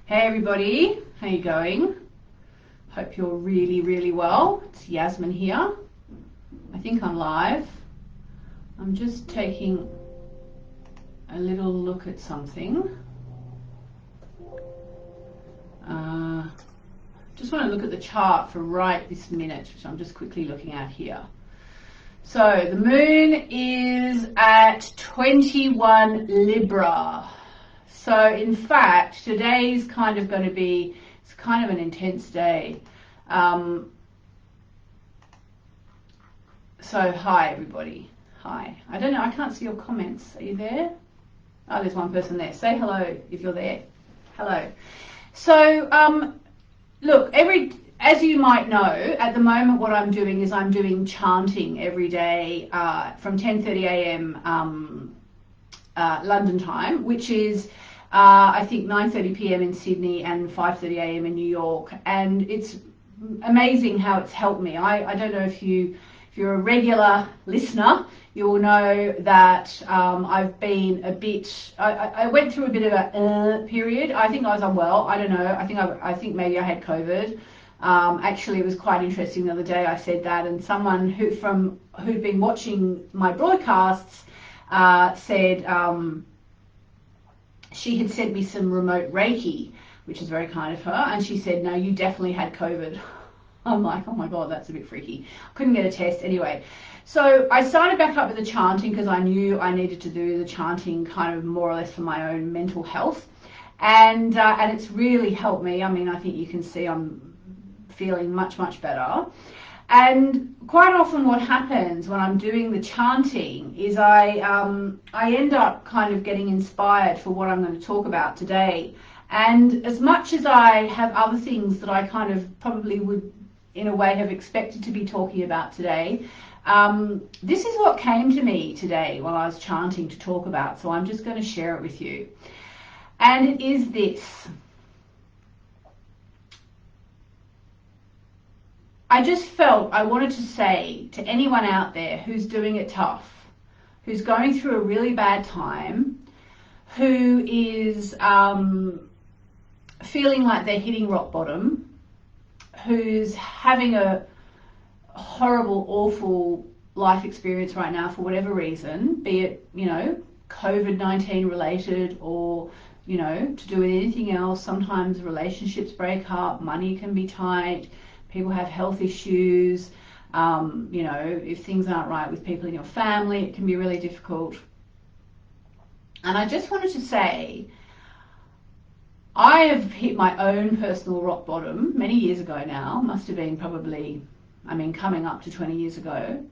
Hey everybody, how you going? Hope you're really well. It's Yasmin here. I think I'm live. I'm just taking a little look at something. Just want to look at the chart for right this minute, which I'm just quickly looking at here. So the moon is at 21 Libra. So in fact, today's kind of going to be, it's kind of an intense day. So hi everybody. Hi. I don't know, I can't see your comments. Are you there? Oh, there's one person there. Say hello if you're there. Hello. So look, as you might know, at the moment what I'm doing is I'm doing chanting every day from 10:30 a.m. London time, which is I think 9:30 p.m. in Sydney and 5:30 a.m. in New York, and it's amazing how it's helped me. I don't know if you're a regular listener, you will know that I've been a bit. I went through a bit of a period. I think I was unwell. I don't know. I think maybe I had COVID. Actually, it was quite interesting the other day. I said that, and someone who'd been watching my broadcasts said she had sent me some remote Reiki, which is very kind of her, and she said, no, you definitely had COVID. I'm like, oh my God, that's a bit freaky. Couldn't get a test anyway. So I started back up with the chanting because I knew I needed to do the chanting kind of more or less for my own mental health. And it's really helped me. I mean, I think you can see I'm feeling much better. And quite often what happens when I'm doing the chanting is I end up kind of getting inspired for what I'm going to talk about today. And as much as I have other things that I kind of probably would in a way have expected to be talking about today, this is what came to me today while I was chanting to talk about. So I'm just going to share it with you. And it is this. I just felt I wanted to say to anyone out there who's doing it tough, who's going through a really bad time, who is feeling like they're hitting rock bottom, who's having a horrible, awful life experience right now for whatever reason, be it, COVID-19 related or, to do with anything else. Sometimes relationships break up, money can be tight, people have health issues, if things aren't right with people in your family, it can be really difficult. And I just wanted to say, I have hit my own personal rock bottom many years ago now, must have been probably, coming up to 20 years ago.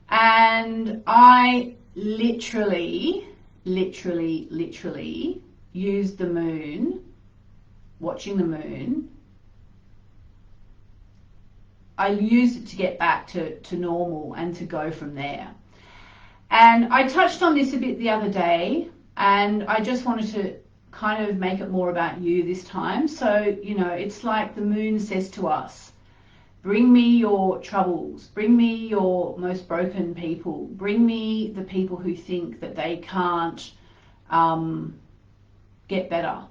And I literally used the moon, watching the moon. I used it to get back to normal and to go from there. And I touched on this a bit the other day, and I just wanted to kind of make it more about you this time. So, it's like the moon says to us, bring me your troubles, bring me your most broken people, bring me the people who think that they can't get better.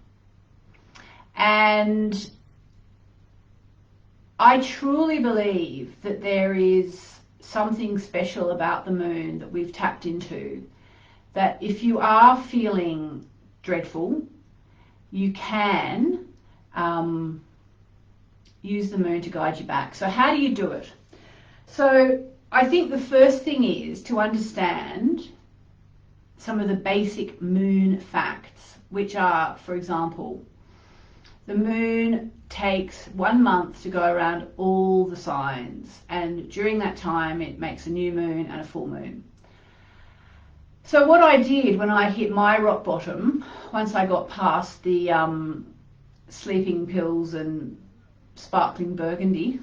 And I truly believe that there is something special about the moon that we've tapped into, that if you are feeling dreadful, you can use the moon to guide you back. So how do you do it? So I think the first thing is to understand some of the basic moon facts, which are, for example, the moon takes 1 month to go around all the signs, and during that time it makes a new moon and a full moon. So what I did when I hit my rock bottom, once I got past the sleeping pills and sparkling burgundy,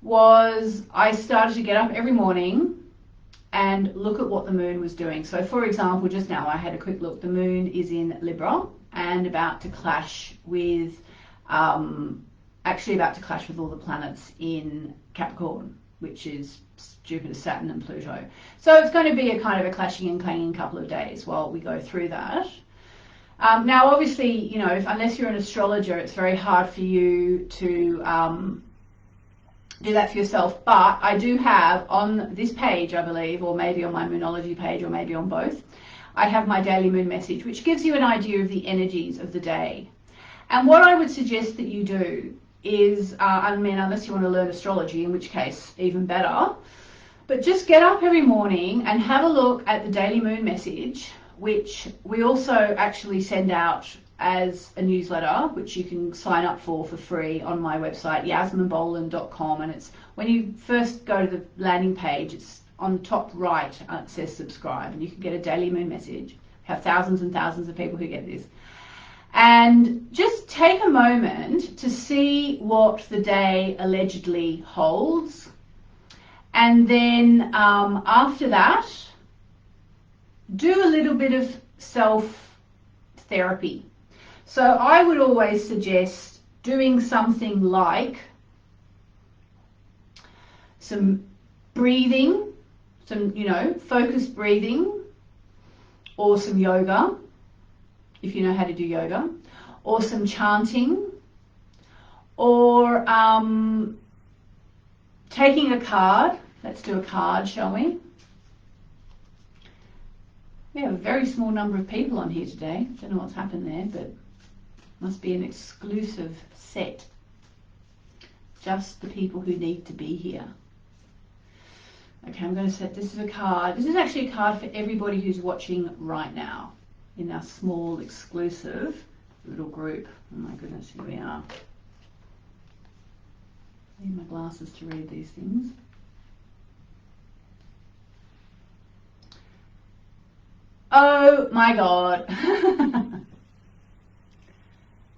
was I started to get up every morning and look at what the moon was doing. So for example, just now I had a quick look. The moon is in Libra and about to clash with all the planets in Capricorn, which is Jupiter, Saturn and Pluto. So it's going to be a kind of a clashing and clanging couple of days while we go through that. Now, obviously, you know, unless you're an astrologer, it's very hard for you to do that for yourself. But I do have on this page, I believe, or maybe on my Moonology page, or maybe on both, I have my daily moon message, which gives you an idea of the energies of the day. And what I would suggest that you do is, I mean, unless you want to learn astrology, in which case even better, but just get up every morning and have a look at the daily moon message, which we also actually send out as a newsletter, which you can sign up for free on my website, yasminboland.com. And it's when you first go to the landing page, it's on the top right, it says subscribe, and you can get a daily moon message. We have thousands and thousands of people who get this. And just take a moment to see what the day allegedly holds. And then after that, do a little bit of self-therapy. So I would always suggest doing something like some breathing, some, you know, focused breathing, or some yoga, if you know how to do yoga, or some chanting, or taking a card. Let's do a card, shall we? We have a very small number of people on here today. Don't know what's happened there, but must be an exclusive set. Just the people who need to be here. Okay, I'm going to set, this is a card. This is actually a card for everybody who's watching right now in our small, exclusive little group. Oh my goodness, here we are. I need my glasses to read these things. Oh my God.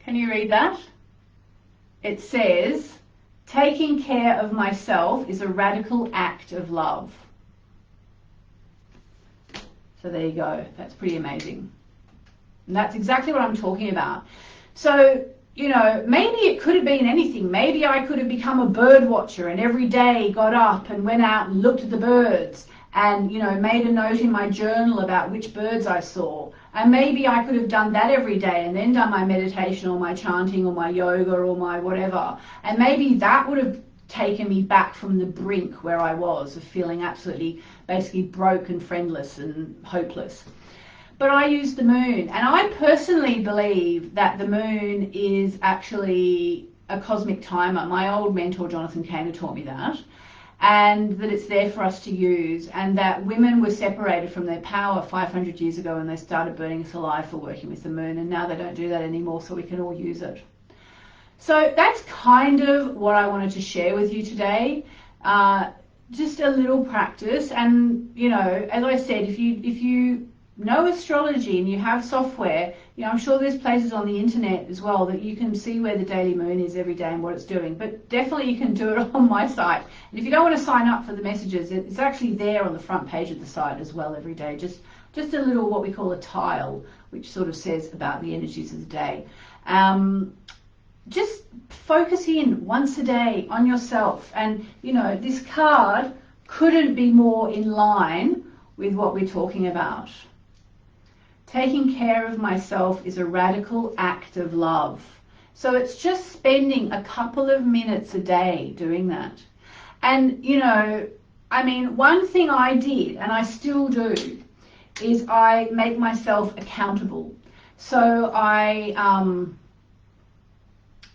Can you read that? It says, taking care of myself is a radical act of love. So there you go. That's pretty amazing. And that's exactly what I'm talking about. So, you know, maybe it could have been anything. Maybe I could have become a bird watcher and every day got up and went out and looked at the birds and, you know, made a note in my journal about which birds I saw. And maybe I could have done that every day and then done my meditation or my chanting or my yoga or my whatever. And maybe that would have taken me back from the brink where I was of feeling absolutely basically broke and friendless and hopeless. But I use the moon, and I personally believe that the moon is actually a cosmic timer. My old mentor Jonathan Kaner taught me that, and that it's there for us to use, and that women were separated from their power 500 years ago when they started burning us alive for working with the moon, and now they don't do that anymore, so we can all use it. So that's kind of what I wanted to share with you today. Just a little practice, and you know, as I said, if you know astrology and you have software, you know, I'm sure there's places on the internet as well that you can see where the daily moon is every day and what it's doing, but definitely you can do it on my site. And if you don't want to sign up for the messages, it's actually there on the front page of the site as well every day, just a little what we call a tile, which sort of says about the energies of the day. Just focus in once a day on yourself, and you know, this card couldn't be more in line with what we're talking about. Taking care of myself is a radical act of love. So it's just spending a couple of minutes a day doing that. And, you know, I mean, one thing I did, and I still do, is I make myself accountable. So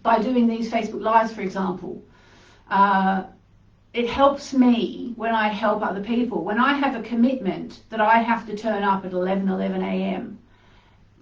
by doing these Facebook Lives, for example, it helps me when I help other people. When I have a commitment that I have to turn up at 11 a.m.,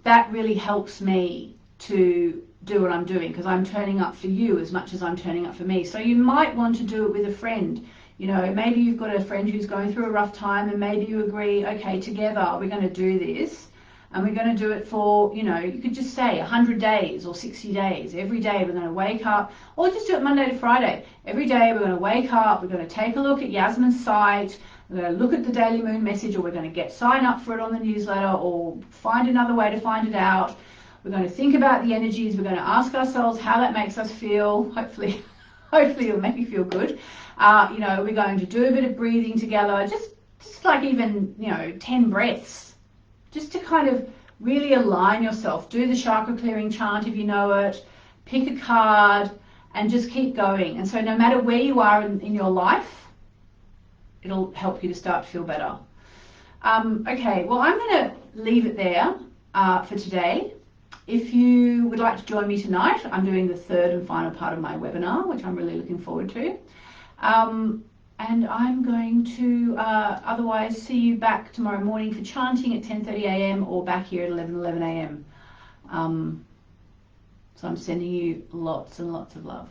that really helps me to do what I'm doing, because I'm turning up for you as much as I'm turning up for me. So you might want to do it with a friend. You know, maybe you've got a friend who's going through a rough time, and maybe you agree, okay, together we're going to do this, and we're going to do it for, you know, you could just say 100 days or 60 days. Every day we're going to wake up, or just do it Monday to Friday. Every day we're going to wake up, we're going to take a look at Yasmin's site, we're going to look at the daily moon message, or we're going to sign up for it on the newsletter, or find another way to find it out. We're going to think about the energies. We're going to ask ourselves how that makes us feel. Hopefully it'll make you feel good. You know, we're going to do a bit of breathing together, just like even, you know, 10 breaths, just to kind of really align yourself. Do the chakra clearing chant if you know it. Pick a card and just keep going. And so no matter where you are in your life, it'll help you to start to feel better. Okay, well, I'm going to leave it there for today. If you would like to join me tonight, I'm doing the third and final part of my webinar, which I'm really looking forward to. And I'm going to otherwise see you back tomorrow morning for chanting at 10:30 a.m. or back here at 11 a.m. So I'm sending you lots and lots of love.